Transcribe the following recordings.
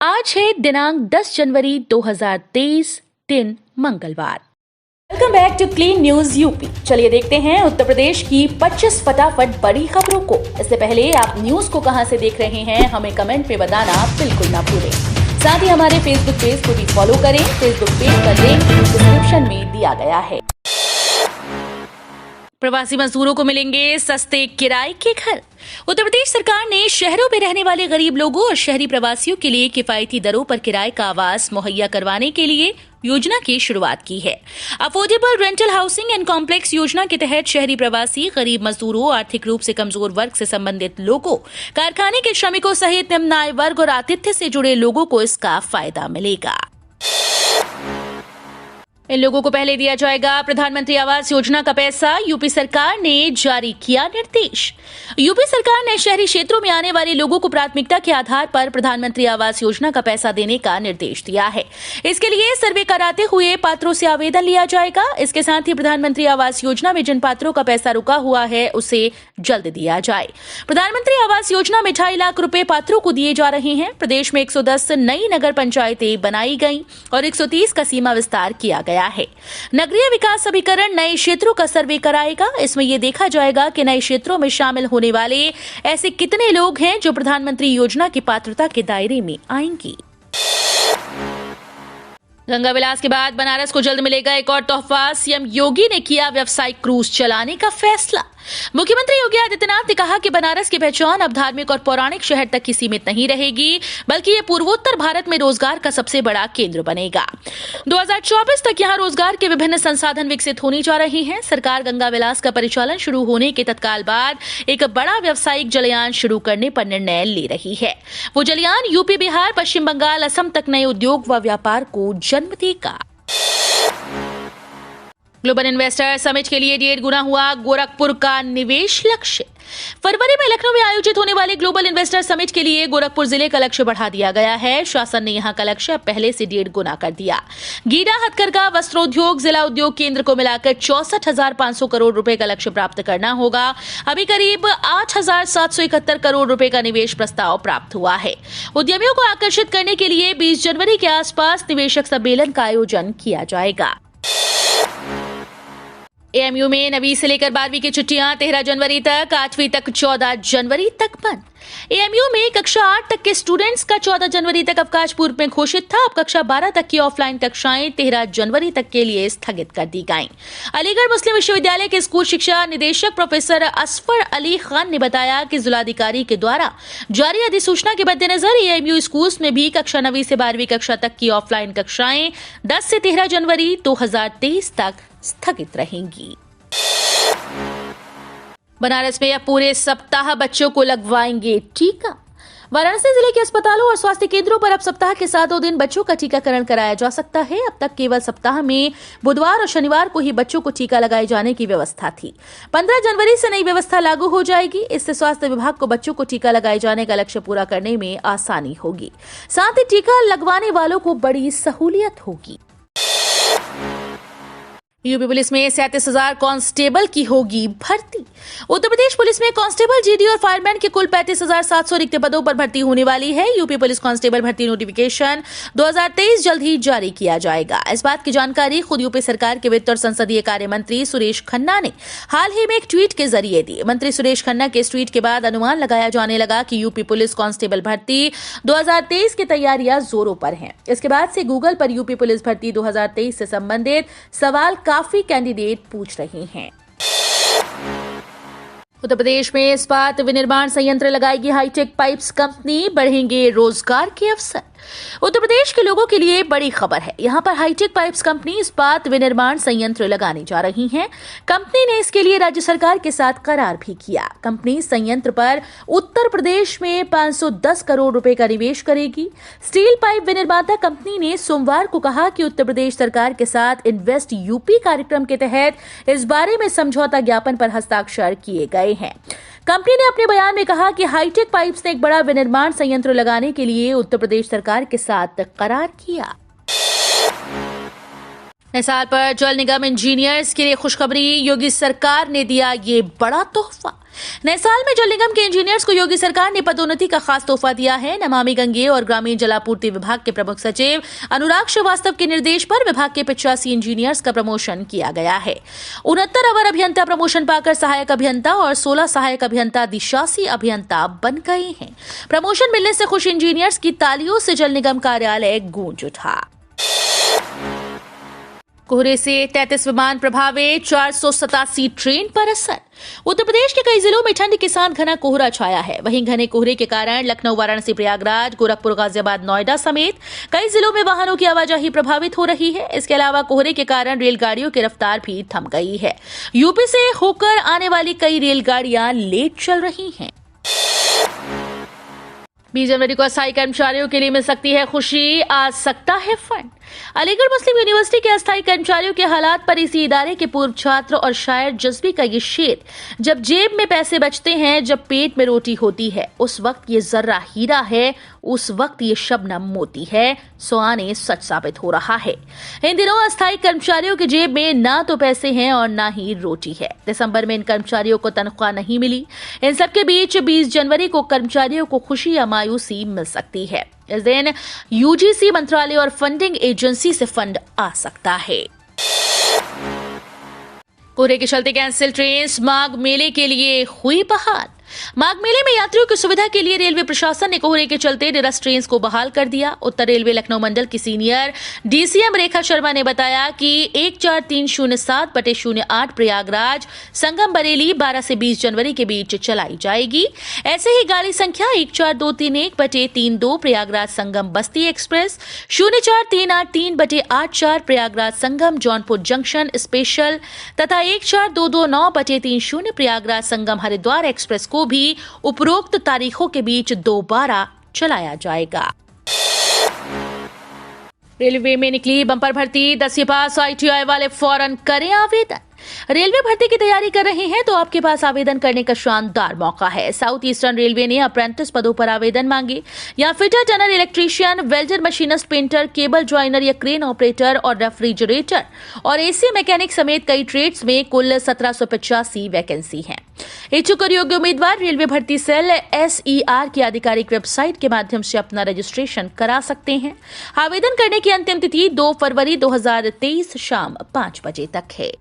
आज है दिनांक 10 जनवरी 2023, दिन मंगलवार। Welcome back to clean news UP. चलिए देखते हैं उत्तर प्रदेश की 25 फटाफट बड़ी खबरों को। इससे पहले आप न्यूज को कहां से देख रहे हैं हमें कमेंट में बताना बिल्कुल ना भूलें। साथ ही हमारे फेसबुक पेज को भी फॉलो करें। फेसबुक पेज का लिंक डिस्क्रिप्शन में दिया गया है। प्रवासी मजदूरों को मिलेंगे सस्ते किराए के घर। उत्तर प्रदेश सरकार ने शहरों में रहने वाले गरीब लोगों और शहरी प्रवासियों के लिए किफायती दरों पर किराए का आवास मुहैया करवाने के लिए योजना की शुरुआत की है। Affordable rental housing and complex योजना के तहत शहरी प्रवासी, गरीब मजदूरों, आर्थिक रूप से कमजोर वर्ग से संबंधित लोगों, कारखाने के श्रमिकों सहित निम्न आय वर्ग और आतिथ्य से जुड़े लोगों को इसका फायदा मिलेगा। इन लोगों को पहले दिया जाएगा प्रधानमंत्री आवास योजना का पैसा। यूपी सरकार ने जारी किया निर्देश। यूपी सरकार ने शहरी क्षेत्रों में आने वाले लोगों को प्राथमिकता के आधार पर प्रधानमंत्री आवास योजना का पैसा देने का निर्देश दिया है। इसके लिए सर्वे कराते हुए पात्रों से आवेदन लिया जाएगा। इसके साथ ही प्रधानमंत्री आवास योजना में जिन पात्रों का पैसा रुका हुआ है उसे जल्द दिया जाए। प्रधानमंत्री आवास योजना में 2.5 लाख रुपए पात्रों को दिए जा रहे हैं। प्रदेश में 110 नई नगर पंचायतें बनाई गई और 130 का सीमा विस्तार किया गया है। नगरीय विकास अभिकरण नए क्षेत्रों का सर्वे कराएगा। इसमें यह देखा जाएगा कि नए क्षेत्रों में शामिल होने वाले ऐसे कितने लोग हैं जो प्रधानमंत्री योजना की पात्रता के दायरे में आएंगी। गंगा विलास के बाद बनारस को जल्द मिलेगा एक और तोहफा। सीएम योगी ने किया व्यावसायिक क्रूज चलाने का फैसला। मुख्यमंत्री योगी आदित्यनाथ ने कहा कि बनारस की पहचान अब धार्मिक और पौराणिक शहर तक ही सीमित नहीं रहेगी, बल्कि ये पूर्वोत्तर भारत में रोजगार का सबसे बड़ा केंद्र बनेगा। 2024 तक यहां रोजगार के विभिन्न संसाधन विकसित होने जा रहे हैं। सरकार गंगा विलास का परिचालन शुरू होने के तत्काल बाद एक बड़ा व्यावसायिक जलयान शुरू करने पर निर्णय ले रही है। वो जलयान यूपी, बिहार, पश्चिम बंगाल, असम तक नए उद्योग व व्यापार को जन्म देगा। ग्लोबल इन्वेस्टर समिट के लिए 1.5 गुना हुआ गोरखपुर का निवेश लक्ष्य। फरवरी में लखनऊ में आयोजित होने वाले ग्लोबल इन्वेस्टर समिट के लिए गोरखपुर जिले का लक्ष्य बढ़ा दिया गया है। शासन ने यहां का लक्ष्य पहले से 1.5 गुना कर दिया। गीडा, हथकरघा, वस्त्रोद्योग, जिला उद्योग केंद्र को मिलाकर 64,500 करोड़ रुपए का लक्ष्य प्राप्त करना होगा। अभी करीब 8,771 करोड़ रुपए का निवेश प्रस्ताव प्राप्त हुआ है। उद्यमियों को आकर्षित करने के लिए 20 जनवरी के आसपास निवेशक सम्मेलन का आयोजन किया जाएगा। एएमयू में 9वीं से लेकर 12वीं की छुट्टियां 13 जनवरी तक, 8वीं तक 14 जनवरी तक बंद। एएमयू में कक्षा 8 तक के स्टूडेंट्स का 14 जनवरी तक अवकाश पूर्व में घोषित था। अब कक्षा 12 तक की ऑफलाइन कक्षाएं 13 जनवरी तक के लिए स्थगित कर दी गईं। अलीगढ़ मुस्लिम विश्वविद्यालय के स्कूल शिक्षा निदेशक प्रोफेसर असफर अली खान ने बताया कि जिलाधिकारी के द्वारा जारी अधिसूचना के मद्देनजर एएमयू स्कूल्स में भी कक्षा 9वीं से 12वीं कक्षा तक की ऑफलाइन कक्षाएं 10 से 13 जनवरी 2023 तक स्थगित रहेंगी। बनारस में अब पूरे सप्ताह बच्चों को लगवाएंगे टीका। वाराणसी जिले के अस्पतालों और स्वास्थ्य केंद्रों पर अब सप्ताह के 7 दिन बच्चों का टीकाकरण कराया जा सकता है। अब तक केवल सप्ताह में बुधवार और शनिवार को ही बच्चों को टीका लगाए जाने की व्यवस्था थी। 15 जनवरी से नई व्यवस्था लागू हो जाएगी। इससे स्वास्थ्य विभाग को बच्चों को टीका लगाए जाने का लक्ष्य पूरा करने में आसानी होगी। साथ ही टीका लगवाने वालों को बड़ी सहूलियत होगी। यूपी पुलिस में 37,000 कांस्टेबल की होगी भर्ती। उत्तर प्रदेश पुलिस में कांस्टेबल, जीडी और फायरमैन के कुल 35,700 रिक्त पदों पर भर्ती होने वाली है। यूपी पुलिस कांस्टेबल भर्ती नोटिफिकेशन 2023 जल्द ही जारी किया जाएगा। इस बात की जानकारी खुद यूपी सरकार के वित्त और संसदीय कार्य मंत्री सुरेश खन्ना ने हाल ही में एक ट्वीट के जरिए दी। मंत्री सुरेश खन्ना के इस ट्वीट के बाद अनुमान लगाया जाने लगा कि यूपी पुलिस कांस्टेबल भर्ती 2023 की तैयारियां जोरों पर हैं। इसके बाद से गूगल पर यूपी पुलिस भर्ती 2023 से संबंधित सवाल काफी कैंडिडेट पूछ रहे हैं। उत्तर प्रदेश में इस्पात विनिर्माण संयंत्र लगाएगी हाईटेक पाइप्स कंपनी, बढ़ेंगे रोजगार के अवसर। उत्तर प्रदेश के लोगों के लिए बड़ी खबर है। यहां पर हाईटेक पाइप्स कंपनी इस्पात विनिर्माण संयंत्र लगाने जा रही है। कंपनी ने इसके लिए राज्य सरकार के साथ करार भी किया। कंपनी संयंत्र पर उत्तर प्रदेश में 510 करोड़ रुपए का निवेश करेगी। स्टील पाइप विनिर्माता कंपनी ने सोमवार को कहा कि उत्तर प्रदेश सरकार के साथ इन्वेस्ट यूपी कार्यक्रम के तहत इस बारे में समझौता ज्ञापन पर हस्ताक्षर किए गए हैं। कंपनी ने अपने बयान में कहा कि हाईटेक पाइप्स ने एक बड़ा विनिर्माण संयंत्र लगाने के लिए उत्तर प्रदेश सरकार के साथ करार किया। नए साल पर जल निगम इंजीनियर्स के लिए खुशखबरी, योगी सरकार ने दिया ये बड़ा तोहफा। नए साल में जल निगम के इंजीनियर्स को योगी सरकार ने पदोन्नति का खास तोहफा दिया है। नमामि गंगे और ग्रामीण जलापूर्ति विभाग के प्रमुख सचिव अनुराग श्रीवास्तव के निर्देश पर विभाग के 85 इंजीनियर्स का प्रमोशन किया गया है। 69 अवर अभियंता प्रमोशन पाकर सहायक अभियंता और 16 सहायक अभियंता अधिशासी अभियंता बन गए हैं। प्रमोशन मिलने से खुश इंजीनियर्स की तालियों से जल निगम कार्यालय गूंज उठा। कोहरे से 33 विमान प्रभावित, 487 ट्रेन पर असर। उत्तर प्रदेश के कई जिलों में ठंड के साथ घना कोहरा छाया है। वहीं घने कोहरे के कारण लखनऊ, वाराणसी, प्रयागराज, गोरखपुर, गाजियाबाद, नोएडा समेत कई जिलों में वाहनों की आवाजाही प्रभावित हो रही है। इसके अलावा कोहरे के कारण रेलगाड़ियों की रफ्तार भी थम गई है। यूपी से होकर आने वाली कई रेलगाड़ियां लेट चल रही हैं। 20 जनवरी को अस्थायी कर्मचारियों के लिए मिल सकती है खुशी, आ सकता है फंड। अलीगढ़ मुस्लिम यूनिवर्सिटी के अस्थायी कर्मचारियों के हालात पर इसी इदारे के पूर्व छात्र और शायर जज्बी का ये शेर, जब जेब में पैसे बचते हैं, जब पेट में रोटी होती है, उस वक्त ये जर्रा हीरा है, उस वक्त ये शबनम मोती है, सो आने सच साबित हो रहा है। इन दिनों अस्थायी कर्मचारियों की जेब में ना तो पैसे हैं और ना ही रोटी है। दिसंबर में इन कर्मचारियों को तनख्वाह नहीं मिली। इन सबके बीच 20 जनवरी को कर्मचारियों को खुशी या मायूसी मिल सकती है। इस दिन यूजीसी मंत्रालय और फंडिंग एजेंसी से फंड आ सकता है। कोहरे के चलते कैंसिल ट्रेन, माघ मेले के लिए हुई बहाल। माघ मेले में यात्रियों की सुविधा के लिए रेलवे प्रशासन ने कोहरे के चलते निरस्त ट्रेन को बहाल कर दिया। उत्तर रेलवे लखनऊ मंडल की सीनियर डीसीएम रेखा शर्मा ने बताया कि 14307/08 प्रयागराज संगम बरेली 12 से 20 जनवरी के बीच चलाई जाएगी। ऐसे ही गाड़ी संख्या 14231/32 प्रयागराज संगम बस्ती express, 04383/84 Prayagraj Sangam Jaunpur junction special तथा 14229/30 प्रयागराज संगम हरिद्वार एक्सप्रेस को भी उपरोक्त तारीखों के बीच दोबारा चलाया जाएगा। रेलवे में निकली बंपर भर्ती, 10वीं पास ITI वाले फौरन करें आवेदन। रेलवे भर्ती की तैयारी कर रहे हैं तो आपके पास आवेदन करने का शानदार मौका है। साउथ ईस्टर्न रेलवे ने अप्रेंटिस पदों पर आवेदन मांगे। यहाँ fitter, turner, electrician, welder, machinist, painter, cable joiner या क्रेन ऑपरेटर और रेफ्रिजरेटर और एसी मैकेनिक समेत कई ट्रेड्स में कुल 1785 वैकेंसी हैं। इच्छुक और योग्य उम्मीदवार रेलवे भर्ती सेल SER की आधिकारिक वेबसाइट के माध्यम से अपना रजिस्ट्रेशन करा सकते हैं। आवेदन करने की अंतिम तिथि 2 फरवरी 2023 शाम 5 बजे तक है।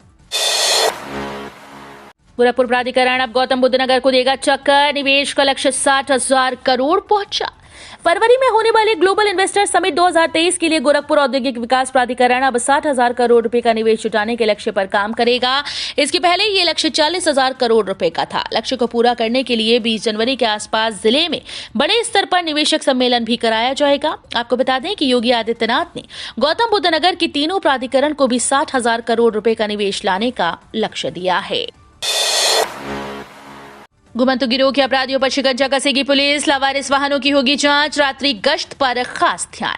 गोरखपुर प्राधिकरण अब गौतम बुद्ध नगर को देगा चक्कर, निवेश का लक्ष्य 60,000 करोड़ पहुंचा। फरवरी में होने वाले ग्लोबल इन्वेस्टर समिट 2023 के लिए गोरखपुर औद्योगिक विकास प्राधिकरण अब 60,000 करोड़ रुपए का निवेश जुटाने के लक्ष्य पर काम करेगा। इसके पहले ये लक्ष्य 40,000 करोड़ रुपए का था। लक्ष्य को पूरा करने के लिए 20 जनवरी के आसपास जिले में बड़े स्तर पर निवेशक सम्मेलन भी कराया जाएगा। आपको बता दें कि योगी आदित्यनाथ ने गौतम बुद्ध नगर की तीनों प्राधिकरण को भी 60,000 करोड़ रुपए का निवेश लाने का लक्ष्य दिया है। घुमंतु गिरोह के अपराधियों पर शिकंजा कसेगी पुलिस, लावारिस वाहनों की होगी जांच, रात्रि गश्त पर खास ध्यान।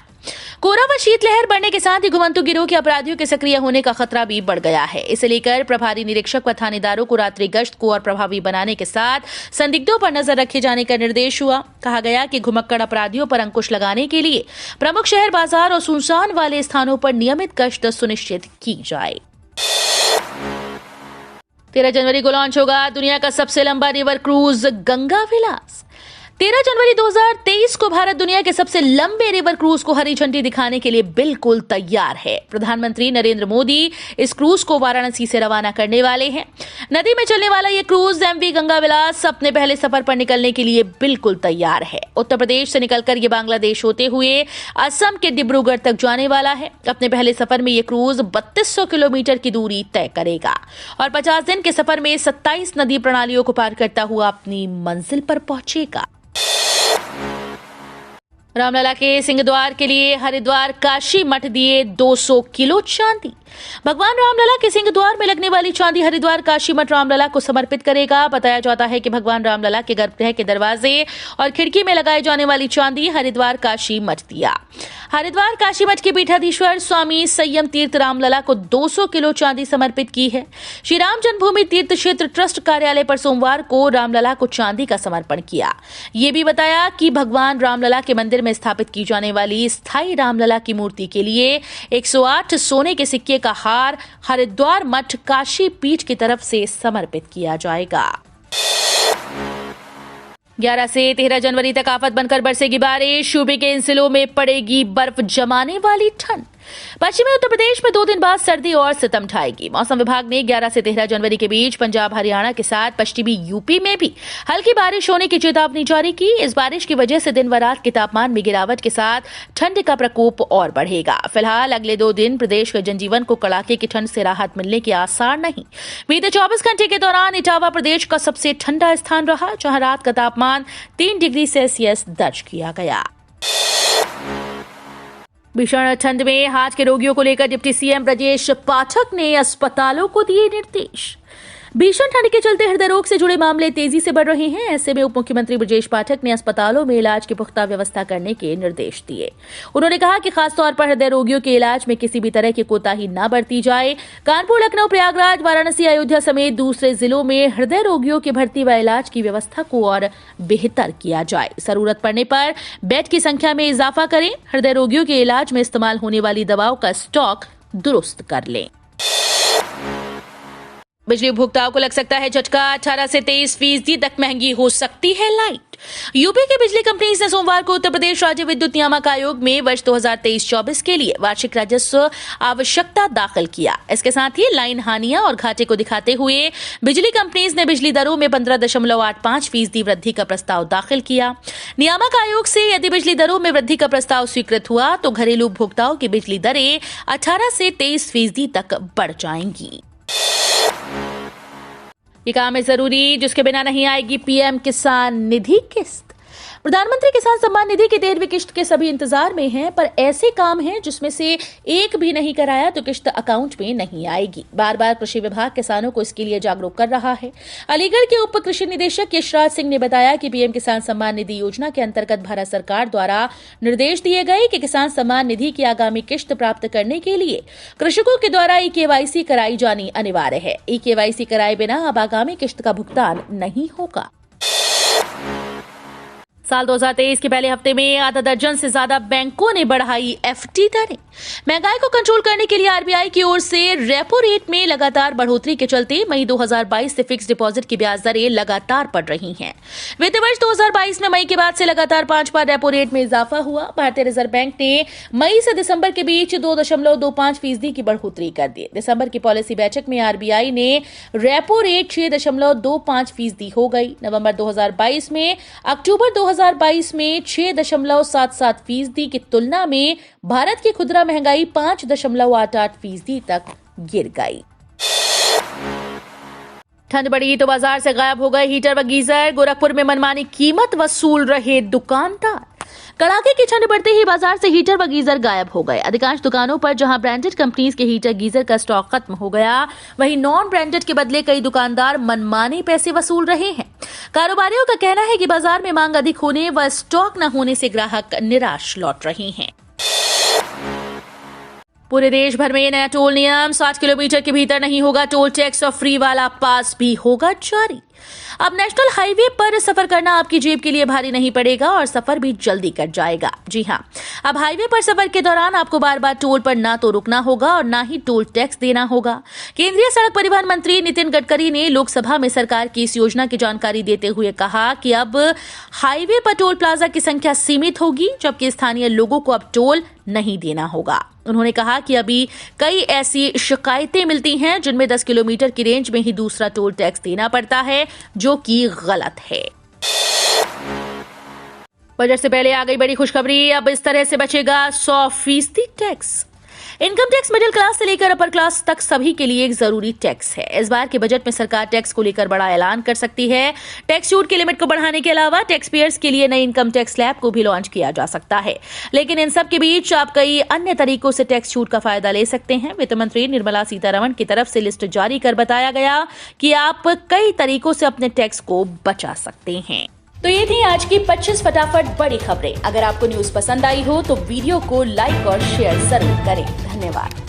कोहरा व शीतलहर बढ़ने के साथ ही घुमंतु गिरोह के अपराधियों के सक्रिय होने का खतरा भी बढ़ गया है। इसे लेकर प्रभारी निरीक्षक व थानेदारों को रात्रि गश्त को और प्रभावी बनाने के साथ संदिग्धों पर नजर रखे जाने का निर्देश हुआ। कहा गया कि घुमक्कड़ अपराधियों पर अंकुश लगाने के लिए प्रमुख शहर, बाजार और सुनसान वाले स्थानों पर नियमित गश्त सुनिश्चित की जाए। 13 जनवरी को लॉन्च होगा दुनिया का सबसे लंबा रिवर क्रूज गंगा विलास। 13 जनवरी 2023 को भारत दुनिया के सबसे लंबे रिवर क्रूज को हरी झंडी दिखाने के लिए बिल्कुल तैयार है। प्रधानमंत्री नरेंद्र मोदी इस क्रूज को वाराणसी से रवाना करने वाले हैं। नदी में चलने वाला ये क्रूज MV गंगा विलास अपने पहले सफर पर निकलने के लिए बिल्कुल तैयार है। उत्तर प्रदेश से निकलकर ये बांग्लादेश होते हुए असम के डिब्रूगढ़ तक जाने वाला है। अपने पहले सफर में ये क्रूज 3200 किलोमीटर की दूरी तय करेगा और 50 दिन के सफर में 27 नदी प्रणालियों को पार करता हुआ अपनी मंजिल पर पहुंचेगा। रामलला के सिंहद्वार के लिए हरिद्वार काशी मठ दिए 200 किलो चांदी। भगवान रामलला के सिंहद्वार में लगने वाली चांदी हरिद्वार काशी मठ रामलला को समर्पित करेगा। बताया जाता है कि भगवान रामलला के गर्भगृह के दरवाजे और खिड़की में लगाए जाने वाली चांदी हरिद्वार काशी मठ दिया। हरिद्वार काशी मठ के पीठाधीश्वर स्वामी संयम तीर्थ रामलला को 200 किलो चांदी समर्पित की है। श्री राम जन्मभूमि तीर्थ क्षेत्र ट्रस्ट कार्यालय पर सोमवार को रामलला को चांदी का समर्पण किया। ये भी बताया कि भगवान रामलला के मंदिर में स्थापित की जाने वाली स्थायी रामलला की मूर्ति के लिए 108 सोने के सिक्के का हार हरिद्वार मठ काशी पीठ की तरफ से समर्पित किया जाएगा। 11 से 13 जनवरी तक आफत बनकर बरसेगी बारिश, सूबे के इन जिलों में पड़ेगी बर्फ जमाने वाली ठंड। पश्चिमी उत्तर प्रदेश में 2 दिन बाद सर्दी और सितम ढाएगी। मौसम विभाग ने 11 से 13 जनवरी के बीच पंजाब हरियाणा के साथ पश्चिमी यूपी में भी हल्की बारिश होने की चेतावनी जारी की। इस बारिश की वजह से दिन व रात के तापमान में गिरावट के साथ ठंड का प्रकोप और बढ़ेगा। फिलहाल अगले 2 दिन प्रदेश के जनजीवन को कड़ाके की ठंड से राहत मिलने के आसार नहीं। बीते 24 घंटे के दौरान इटावा प्रदेश का सबसे ठंडा स्थान रहा, जहां रात का तापमान 3 डिग्री सेल्सियस दर्ज किया गया। भीषण ठंड में हार्ट के रोगियों को लेकर डिप्टी सीएम ब्रजेश पाठक ने अस्पतालों को दिए निर्देश। भीषण ठंड के चलते हृदय रोग से जुड़े मामले तेजी से बढ़ रहे हैं। ऐसे में उप मुख्यमंत्री ब्रजेश पाठक ने अस्पतालों में इलाज की पुख्ता व्यवस्था करने के निर्देश दिए। उन्होंने कहा कि खासतौर पर हृदय रोगियों के इलाज में किसी भी तरह की कोताही न बरती जाए। कानपुर, लखनऊ, प्रयागराज, वाराणसी, अयोध्या समेत दूसरे जिलों में हृदय रोगियों की भर्ती व इलाज की व्यवस्था को और बेहतर किया जाए। जरूरत पड़ने पर बेड की संख्या में इजाफा करें। हृदय रोगियों के इलाज में इस्तेमाल होने वाली दवाओं का स्टॉक दुरुस्त कर लें। बिजली उपभोक्ताओं को लग सकता है झटका, 18 से 23% तक महंगी हो सकती है लाइट। यूपी की बिजली कंपनीज ने सोमवार को उत्तर प्रदेश राज्य विद्युत नियामक आयोग में वर्ष 2023-24 के लिए वार्षिक राजस्व आवश्यकता दाखिल किया। इसके साथ ही लाइन हानियां और घाटे को दिखाते हुए बिजली कंपनीज ने बिजली दरों में 15.85% वृद्धि का प्रस्ताव दाखिल किया। नियामक आयोग से यदि बिजली दरों में वृद्धि का प्रस्ताव स्वीकृत हुआ तो घरेलू उपभोक्ताओं की बिजली दरें 18 से 23% तक बढ़ जाएंगी। ये काम है जरूरी जिसके बिना नहीं आएगी पीएम किसान निधि किस्त। प्रधानमंत्री किसान सम्मान निधि की 13वीं किस्त के सभी इंतजार में हैं, पर ऐसे काम हैं जिसमें से एक भी नहीं कराया तो किस्त अकाउंट में नहीं आएगी। बार बार कृषि विभाग किसानों को इसके लिए जागरूक कर रहा है। अलीगढ़ के उप कृषि निदेशक यशराज सिंह ने बताया कि पीएम किसान सम्मान निधि योजना के अंतर्गत भारत सरकार द्वारा निर्देश दिए गए कि किसान सम्मान निधि की आगामी किस्त प्राप्त करने के लिए कृषकों के द्वारा ई-केवाईसी कराई जानी अनिवार्य है। ई-केवाईसी कराए बिना अब आगामी किस्त का भुगतान नहीं होगा। साल 2023 के पहले हफ्ते में आधा दर्जन से ज्यादा बैंकों ने बढ़ाई एफडी दरें। महंगाई को कंट्रोल करने के लिए आरबीआई की ओर से रेपो रेट में लगातार बढ़ोतरी के चलते मई 2022 से फिक्स डिपॉजिट की ब्याज दरें लगातार बढ़ रही हैं। वित्त वर्ष 2022 में मई के बाद से लगातार 5 बार रेपो रेट में इजाफा हुआ। भारतीय रिजर्व बैंक ने मई से दिसंबर के बीच 2.25% की बढ़ोतरी कर दी। दिसंबर की पॉलिसी बैठक में आरबीआई ने रेपो रेट 6.25% हो गई। नवंबर 2022 में अक्टूबर 2022 में 6.77% की तुलना में भारत की खुदरा महंगाई 5.88% तक गिर गई। ठंड बढ़ी तो बाजार से गायब हो गए हीटर व गीजर। गोरखपुर में मनमानी कीमत वसूल रहे दुकानदार। कड़ाके की ठंड बढ़ते ही बाजार से हीटर व गीजर गायब हो गए। अधिकांश दुकानों पर जहां ब्रांडेड कंपनीज के हीटर गीजर का स्टॉक खत्म हो गया, वहीं नॉन ब्रांडेड के बदले कई दुकानदार मनमाने पैसे वसूल रहे हैं। कारोबारियों का कहना है कि बाजार में मांग अधिक होने व स्टॉक न होने से ग्राहक निराश लौट रहे हैं। पूरे देश भर में नया टोल नियम, 60 किलोमीटर के भीतर नहीं होगा टोल टैक्स और फ्री वाला पास भी होगा जारी। अब नेशनल हाईवे पर सफर करना आपकी जेब के लिए भारी नहीं पड़ेगा और सफर भी जल्दी कट जाएगा। जी हां, अब हाईवे पर सफर के दौरान आपको बार बार टोल पर ना तो रुकना होगा और ना ही टोल टैक्स देना होगा। केंद्रीय सड़क परिवहन मंत्री नितिन गडकरी ने लोकसभा में सरकार की इस योजना की जानकारी देते हुए कहा कि अब हाईवे पर टोल प्लाजा की संख्या सीमित होगी, जबकि स्थानीय लोगों को अब टोल नहीं देना होगा। उन्होंने कहा कि अभी कई ऐसी शिकायतें मिलती हैं जिनमें 10 किलोमीटर की रेंज में ही दूसरा टोल टैक्स देना पड़ता है, जो कि गलत है। बजट से पहले आ गई बड़ी खुशखबरी, अब इस तरह से बचेगा 100% tax. Income tax middle class से लेकर अपर क्लास तक सभी के लिए एक जरूरी टैक्स है। इस बार के बजट में सरकार टैक्स को लेकर बड़ा ऐलान कर सकती है। टैक्स छूट की लिमिट को बढ़ाने के अलावा टैक्स पेयर्स के लिए नई इनकम टैक्स स्लैब को भी लॉन्च किया जा सकता है। लेकिन इन सब के बीच आप कई अन्य तरीकों से टैक्स छूट का फायदा ले सकते हैं। वित्त मंत्री निर्मला सीतारमण की तरफ से लिस्ट जारी कर बताया गया कि आप कई तरीकों से अपने टैक्स को बचा सकते हैं। तो ये थी आज की 25 फटाफट बड़ी खबरें। अगर आपको न्यूज पसंद आई हो तो वीडियो को लाइक और शेयर जरूर करें। धन्यवाद।